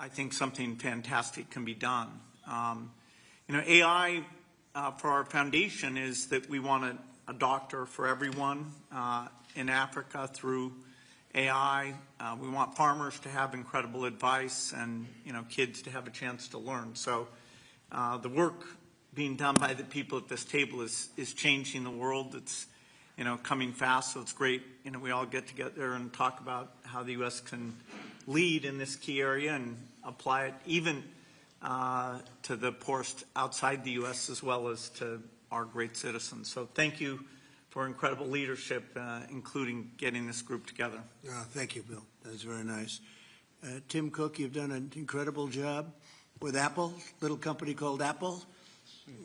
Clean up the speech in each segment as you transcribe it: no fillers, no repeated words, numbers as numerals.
I think something fantastic can be done. AI for our foundation is that we want a doctor for everyone in Africa through AI. We want farmers to have incredible advice and, kids to have a chance to learn. So the work being done by the people at this table is changing the world. It's, coming fast, so it's great. We all get together and talk about how the U.S. can lead in this key area and apply it even to the poorest outside the U.S. as well as to our great citizens. So thank you for incredible leadership, including getting this group together. Thank you, Bill. That's very nice. Tim Cook, you've done an incredible job with Apple, little company called Apple.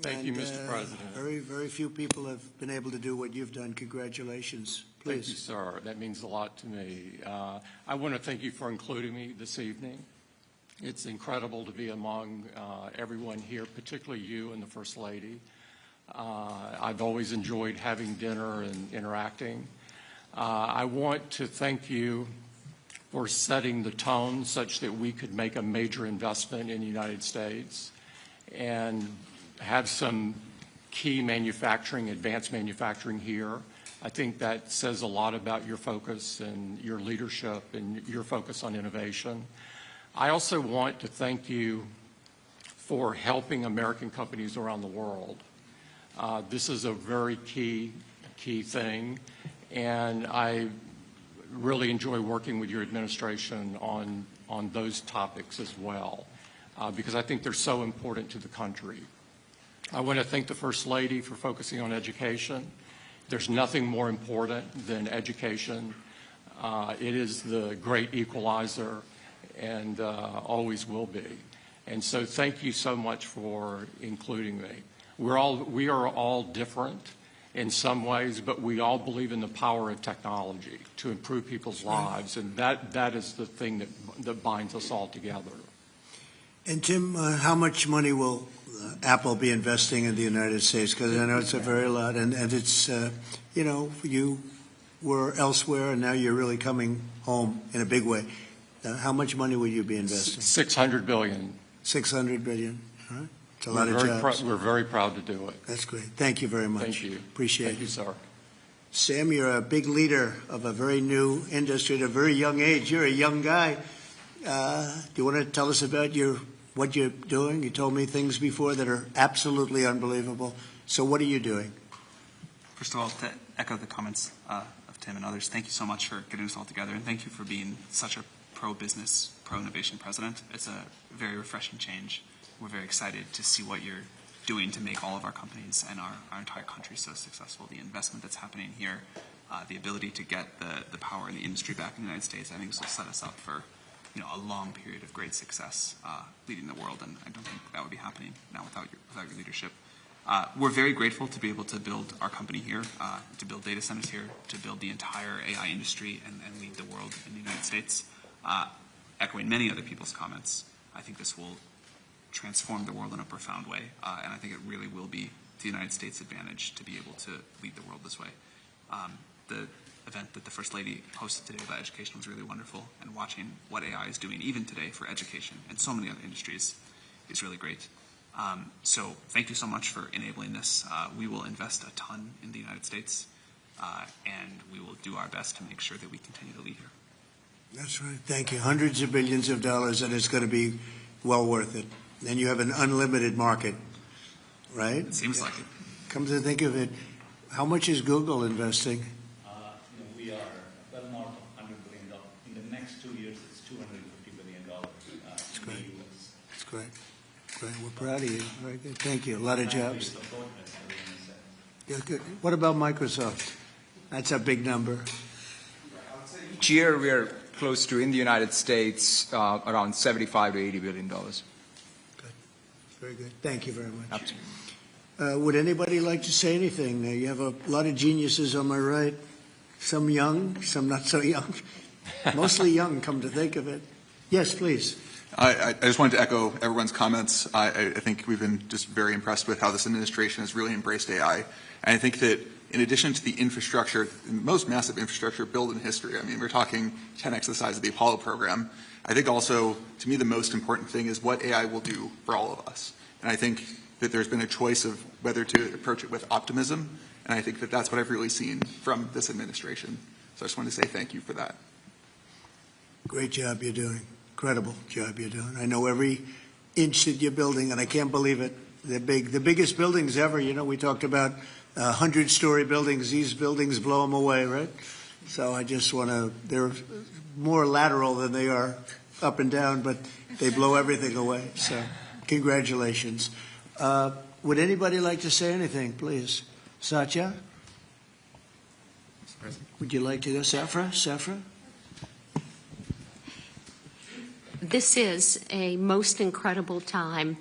Thank you, Mr. President. Very, very few people have been able to do what you've done. Congratulations. Please. Thank you, sir. That means a lot to me. I want to thank you for including me this evening. It's incredible to be among everyone here, particularly you and the First Lady. I've always enjoyed having dinner and interacting. I want to thank you for setting the tone such that we could make a major investment in the United States and have some key manufacturing, advanced manufacturing here. I think that says a lot about your focus and your leadership and your focus on innovation. I also want to thank you for helping American companies around the world. This is a very key thing, and I really enjoy working with your administration on those topics as well, because I think they're so important to the country. I want to thank the First Lady for focusing on education. There's nothing more important than education. It is the great equalizer and always will be. And so thank you so much for including me. We are all different in some ways, but we all believe in the power of technology to improve people's lives, and that is the thing that binds us all together. And Tim, how much money will Apple be investing in the United States? Because I know it's a very lot, and it's, you were elsewhere, and now you're really coming home in a big way. How much money will you be investing? $600 billion. $600 billion. All right. It's a lot of jobs. We're very proud to do it. That's great. Thank you very much. Thank you. Appreciate it. Thank you, sir. Sam, you're a big leader of a very new industry at a very young age. You're a young guy. Do you want to tell us about what you're doing? You told me things before that are absolutely unbelievable. So what are you doing? First of all, to echo the comments of Tim and others, thank you so much for getting us all together, and thank you for being such a pro-business, pro-innovation president. It's a very refreshing change. We're very excited to see what you're doing to make all of our companies and our entire country so successful. The investment that's happening here, the ability to get the power in the industry back in the United States, I think this will set us up for a long period of great success leading the world, and I don't think that would be happening now without your leadership. We're very grateful to be able to build our company here, to build data centers here, to build the entire AI industry and lead the world in the United States. Echoing many other people's comments, I think this will transform the world in a profound way, and I think it really will be to the United States' advantage to be able to lead the world this way. The event that the First Lady hosted today about education was really wonderful, and watching what AI is doing even today for education and so many other industries is really great. So thank you so much for enabling this. We will invest a ton in the United States, and we will do our best to make sure that we continue to lead here. That's right. Thank you. Hundreds of billions of dollars, and it's going to be well worth it. And you have an unlimited market, right? It seems like it. Come to think of it, how much is Google investing? We are well north of $100 billion. In the next 2 years, it's $250 billion That's in great. the U.S. That's great. Great. We're proud of you. Very good. Thank you. A lot of jobs. Yeah, good. What about Microsoft? That's a big number. Each year, we are close to, in the United States, around $75 to $80 billion. Good. Very good. Thank you very much. Absolutely. Would anybody like to say anything? You have a lot of geniuses on my right. Some young, some not so young. Mostly young, come to think of it. Yes, please. I just wanted to echo everyone's comments. I think we've been just very impressed with how this administration has really embraced AI. And I think that in addition to the infrastructure, the most massive infrastructure built in history, I mean, we're talking 10x the size of the Apollo program. I think also, to me, the most important thing is what AI will do for all of us. And I think that there's been a choice of whether to approach it with optimism. And I think that that's what I've really seen from this administration. So I just wanted to say thank you for that. Great job you're doing. Incredible job you're doing. I know every inch that you're building, and I can't believe it. They're big. The biggest buildings ever. You know, we talked about 100-story buildings. These buildings blow them away, right? So I just want to, they're more lateral than they are up and down, but they blow everything away. So congratulations. Would anybody like to say anything, please? Satya? Would you like to go? Safra? This is a most incredible time.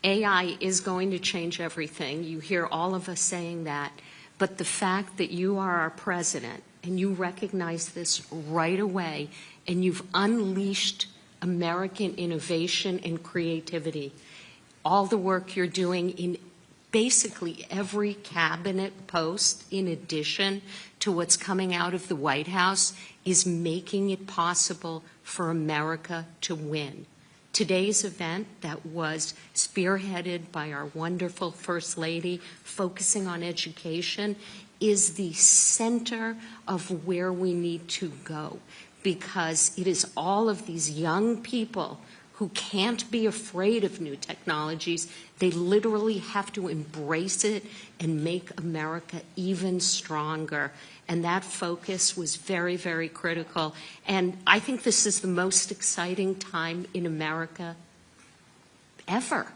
AI is going to change everything. You hear all of us saying that. But the fact that you are our president and you recognize this right away and you've unleashed American innovation and creativity, all the work you're doing in basically every cabinet post, in addition to what's coming out of the White House, is making it possible for America to win. Today's event that was spearheaded by our wonderful First Lady, focusing on education, is the center of where we need to go, because it is all of these young people who can't be afraid of new technologies. They literally have to embrace it and make America even stronger. And that focus was very, very critical. And I think this is the most exciting time in America ever,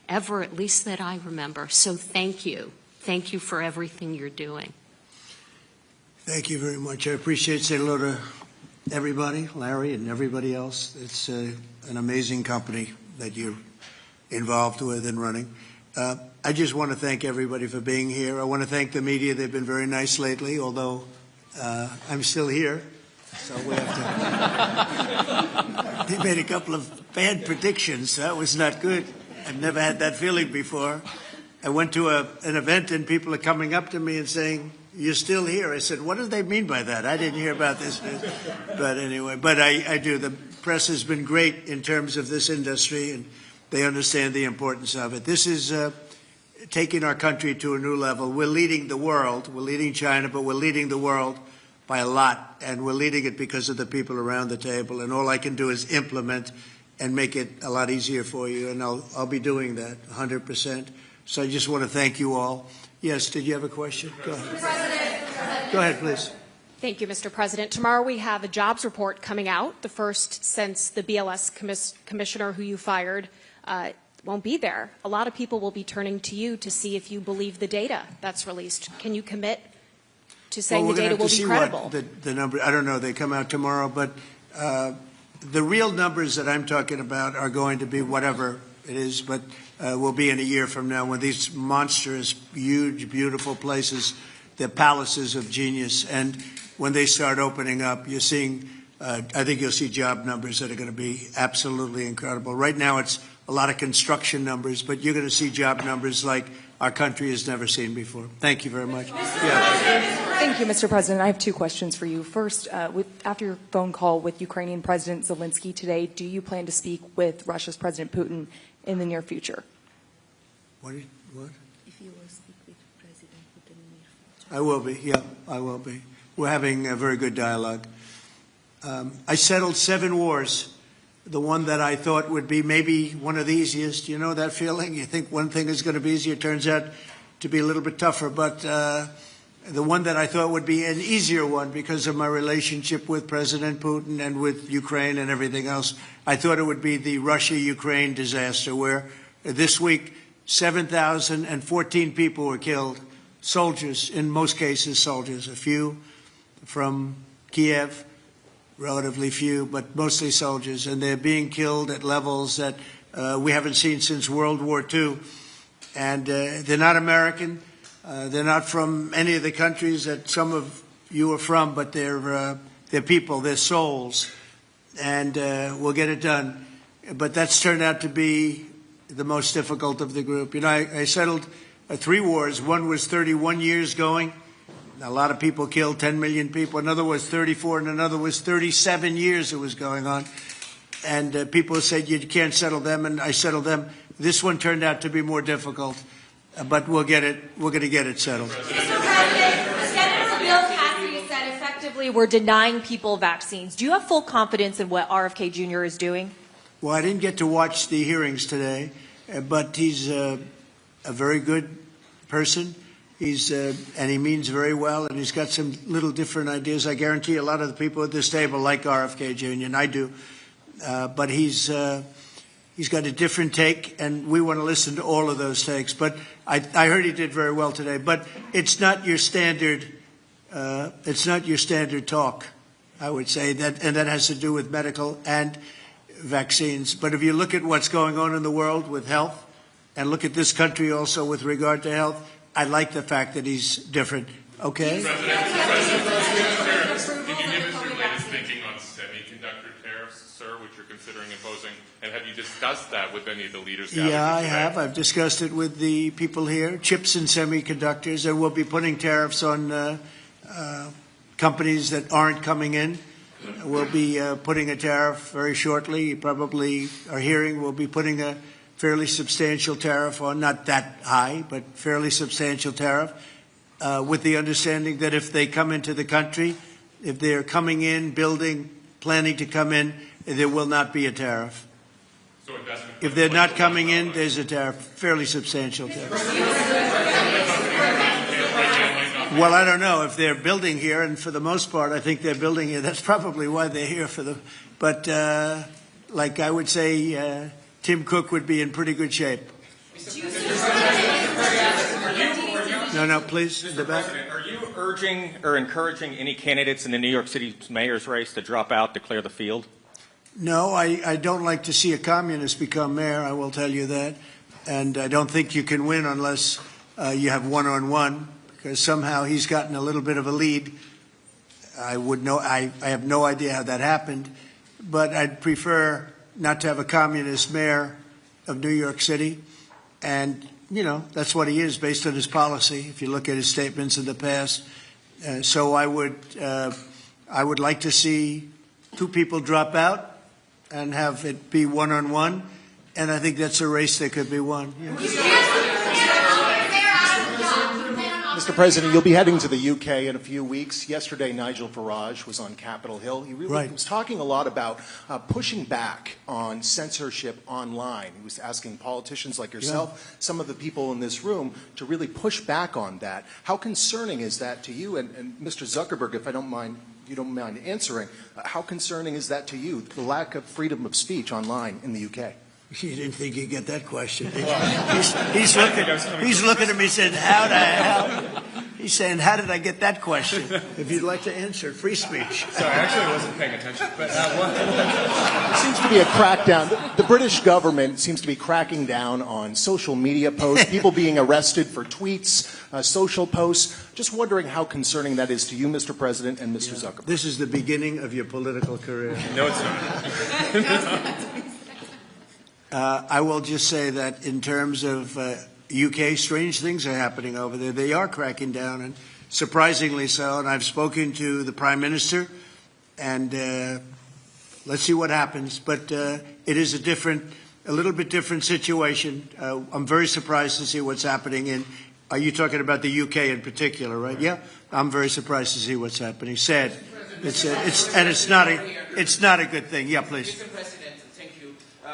at least that I remember. So thank you. Thank you for everything you're doing. Thank you very much. I appreciate saying hello to everybody, Larry and everybody else. It's an amazing company that you're involved with and running. I just want to thank everybody for being here. I want to thank the media. They've been very nice lately, although I'm still here. So we have to. They made a couple of bad predictions. That was not good. I've never had that feeling before. I went to an event and people are coming up to me and saying, "You're still here." I said, "What do they mean by that? I didn't hear about this." But anyway, I do. The press has been great in terms of this industry, and they understand the importance of it. This is taking our country to a new level. We're leading the world. We're leading China, but we're leading the world by a lot, and we're leading it because of the people around the table. And all I can do is implement and make it a lot easier for you, and I'll be doing that 100%. So I just want to thank you all. Yes, did you have a question? Go ahead. Mr. President. Go ahead, please. Thank you, Mr. President. Tomorrow we have a jobs report coming out, the first since the BLS commissioner who you fired won't be there. A lot of people will be turning to you to see if you believe the data that's released. Can you commit to saying the data will be credible? The number, I don't know, they come out tomorrow, but the real numbers that I'm talking about are going to be whatever it is, but will be in a year from now when these monstrous, huge, beautiful places, they're palaces of genius, and when they start opening up, you're seeing, I think you'll see job numbers that are going to be absolutely incredible. Right now it's a lot of construction numbers, but you're going to see job numbers like our country has never seen before. Thank you very much. Thank you, Mr. President. I have two questions for you. First, after your phone call with Ukrainian President Zelensky today, do you plan to speak with Russia's President Putin in the near future? What? If you will speak with President Putin in the near future. I will be, yeah, I will be. We're having a very good dialogue. I settled 7 wars. The one that I thought would be maybe one of the easiest. You know that feeling? You think one thing is going to be easier, it turns out to be a little bit tougher. But the one that I thought would be an easier one because of my relationship with President Putin and with Ukraine and everything else, I thought it would be the Russia-Ukraine disaster, where this week 7,014 people were killed, soldiers, in most cases soldiers, a few from Kiev, relatively few, but mostly soldiers, and they're being killed at levels that we haven't seen since World War II. And they're not American. They're not from any of the countries that some of you are from, but they're people, they're souls. And we'll get it done. but that's turned out to be the most difficult of the group. You know, I settled 3 wars. One was 31 years going. A lot of people killed, 10 million people. Another was 34, and another was 37 years it was going on. And people said, you can't settle them, and I settled them. This one turned out to be more difficult, but we'll get it. We're going to get it settled. Mr. President, Senator Bill Cassidy said effectively we're denying people vaccines. Do you have full confidence in what RFK Jr. is doing? Well, I didn't get to watch the hearings today, but he's a very good person. And he means very well, and he's got some little different ideas. I guarantee a lot of the people at this table like RFK Jr., and I do. But he's got a different take, and we want to listen to all of those takes. But I heard he did very well today. But it's not your standard. It's not your standard talk, I would say, and that has to do with medical and vaccines. But if you look at what's going on in the world with health, and look at this country also with regard to health, I like the fact that he's different. Okay? Can you give us your latest thinking on semiconductor tariffs, sir, which you're considering imposing? And have you discussed that with any of the leaders? Yeah, I have. I've discussed it with the people here, chips and semiconductors, and we'll be putting tariffs on companies that aren't coming in. We'll be putting a tariff very shortly. You probably are hearing we'll be putting a fairly substantial tariff on, not that high, but fairly substantial tariff, with the understanding that if they come into the country, if they're coming in, building, planning to come in, there will not be a tariff. So if they're not coming in, there's a tariff, fairly substantial tariff. Well, I don't know if they're building here, and for the most part, I think they're building here. That's probably why they're here for the. But like I would say, Tim Cook would be in pretty good shape. No, please. Mr. President, are you urging or encouraging any candidates in the New York City mayor's race to drop out to clear the field? No, I don't like to see a communist become mayor, I will tell you that. And I don't think you can win unless you have one-on-one, because somehow he's gotten a little bit of a lead. I have no idea how that happened, but I'd prefer not to have a communist mayor of New York City. And, you know, that's what he is based on his policy, if you look at his statements in the past. So I would like to see 2 people drop out and have it be one-on-one. And I think that's a race that could be won. Yeah. Mr. President, you'll be heading to the UK in a few weeks. Yesterday, Nigel Farage was on Capitol Hill. He really was talking a lot about pushing back on censorship online. He was asking politicians like yourself, some of the people in this room, to really push back on that. How concerning is that to you? And Mr. Zuckerberg, if you don't mind answering, how concerning is that to you, the lack of freedom of speech online in the UK? You didn't think you'd get that question, did you? He's looking at me saying, how the hell? He's saying, how did I get that question? If you'd like to answer, free speech. Sorry, actually I wasn't paying attention. But there seems to be a crackdown. The British government seems to be cracking down on social media posts, people being arrested for tweets, social posts. Just wondering how concerning that is to you, Mr. President, and Mr. Zuckerberg. This is the beginning of your political career. No, it's not. I will just say that in terms of UK, strange things are happening over there. They are cracking down, and surprisingly so. And I've spoken to the Prime Minister, and let's see what happens. But it is a little bit different situation. I'm very surprised to see what's happening are you talking about the UK in particular, right? Yeah, I'm very surprised to see what's happening. Sad. It's not a good thing. Yeah, please.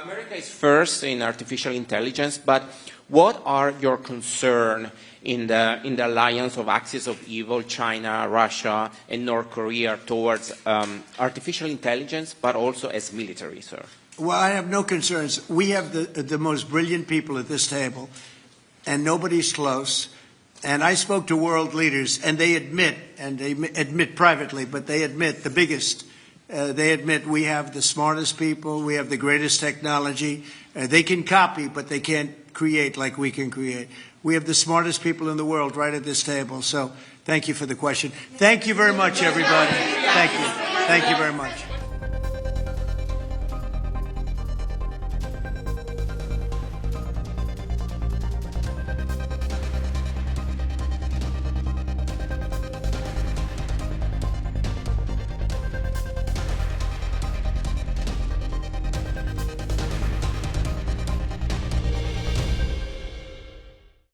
America is first in artificial intelligence, but what are your concerns in the alliance of axis of evil, China, Russia, and North Korea towards artificial intelligence, but also as military, sir? Well, I have no concerns. We have the most brilliant people at this table, and nobody's close. And I spoke to world leaders, and they admit privately, but they admit the biggest. They admit we have the smartest people, we have the greatest technology. They can copy, but they can't create like we can create. We have the smartest people in the world right at this table. So thank you for the question. Thank you very much, everybody. Thank you. Thank you very much.